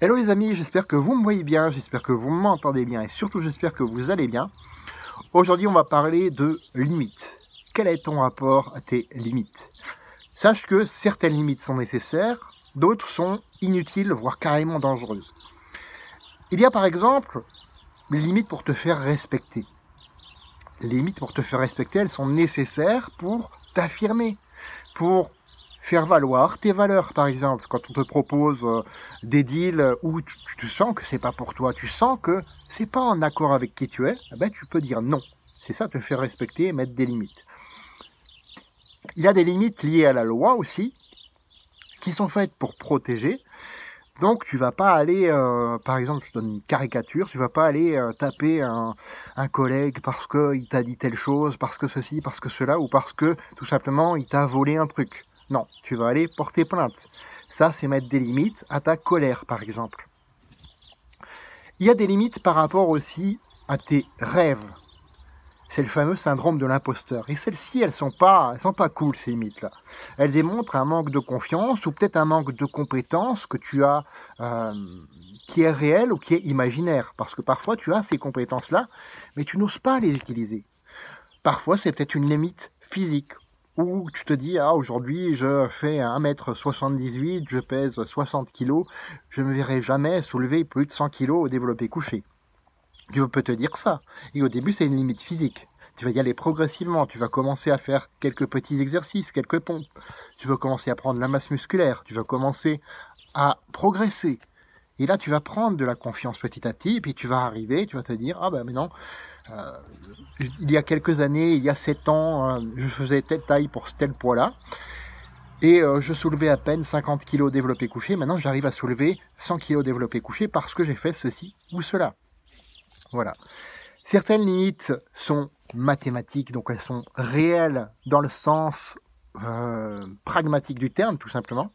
Hello les amis, j'espère que vous me voyez bien, j'espère que vous m'entendez bien et surtout j'espère que vous allez bien. Aujourd'hui on va parler de limites. Quel est ton rapport à tes limites? Sache que certaines limites sont nécessaires, d'autres sont inutiles, voire carrément dangereuses. Il y a par exemple les limites pour te faire respecter. Les limites pour te faire respecter, elles sont nécessaires pour t'affirmer, pour faire valoir tes valeurs, par exemple. Quand on te propose des deals où tu sens que c'est pas pour toi, tu sens que c'est pas en accord avec qui tu es, eh ben, tu peux dire non. C'est ça, te faire respecter et mettre des limites. Il y a des limites liées à la loi aussi, qui sont faites pour protéger. Donc tu vas pas aller, par exemple, je donne une caricature, tu vas pas aller taper un collègue parce qu'il t'a dit telle chose, parce que ceci, parce que cela, ou parce que tout simplement il t'a volé un truc. Non, tu vas aller porter plainte. Ça, c'est mettre des limites à ta colère, par exemple. Il y a des limites par rapport aussi à tes rêves. C'est le fameux syndrome de l'imposteur. Et celles-ci, elles sont pas cool, ces limites-là. Elles démontrent un manque de confiance ou peut-être un manque de compétences que tu as, qui est réel ou qui est imaginaire. Parce que parfois, tu as ces compétences-là, mais tu n'oses pas les utiliser. Parfois, c'est peut-être une limite physique, où tu te dis, ah, aujourd'hui, je fais 1m78, je pèse 60 kg, je ne me verrai jamais soulever plus de 100 kg au développé couché. Tu peux te dire ça. Et au début, c'est une limite physique. Tu vas y aller progressivement. Tu vas commencer à faire quelques petits exercices, quelques pompes. Tu vas commencer à prendre la masse musculaire. Tu vas commencer à progresser. Et là, tu vas prendre de la confiance petit à petit. Et puis, tu vas arriver, tu vas te dire, ah ben mais non, il y a quelques années, il y a 7 ans, je faisais telle taille pour tel poids-là. Et je soulevais à peine 50 kg développé couché. Maintenant, j'arrive à soulever 100 kg développé couché parce que j'ai fait ceci ou cela. Voilà. Certaines limites sont mathématiques, donc elles sont réelles dans le sens pragmatique du terme, tout simplement.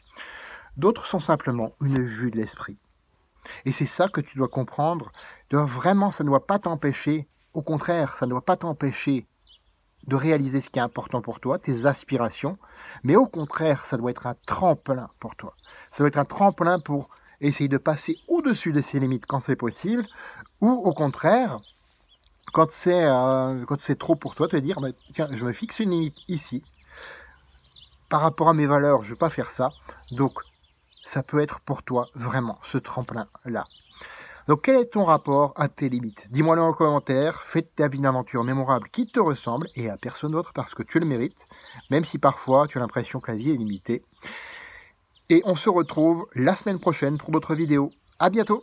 D'autres sont simplement une vue de l'esprit. Et c'est ça que tu dois comprendre. Vraiment, ça ne doit pas t'empêcher, au contraire, ça ne doit pas t'empêcher de réaliser ce qui est important pour toi, tes aspirations, mais au contraire, ça doit être un tremplin pour toi. Ça doit être un tremplin pour essayer de passer au-dessus de ces limites quand c'est possible, ou au contraire, quand c'est trop pour toi, te dire, bah, tiens, je me fixe une limite ici, par rapport à mes valeurs, je ne vais pas faire ça, donc ça peut être pour toi vraiment ce tremplin-là. Donc quel est ton rapport à tes limites? Dis-moi-le en commentaire, fais de ta vie une aventure mémorable qui te ressemble et à personne d'autre parce que tu le mérites, même si parfois tu as l'impression que la vie est limitée. Et on se retrouve la semaine prochaine pour d'autres vidéos. À bientôt!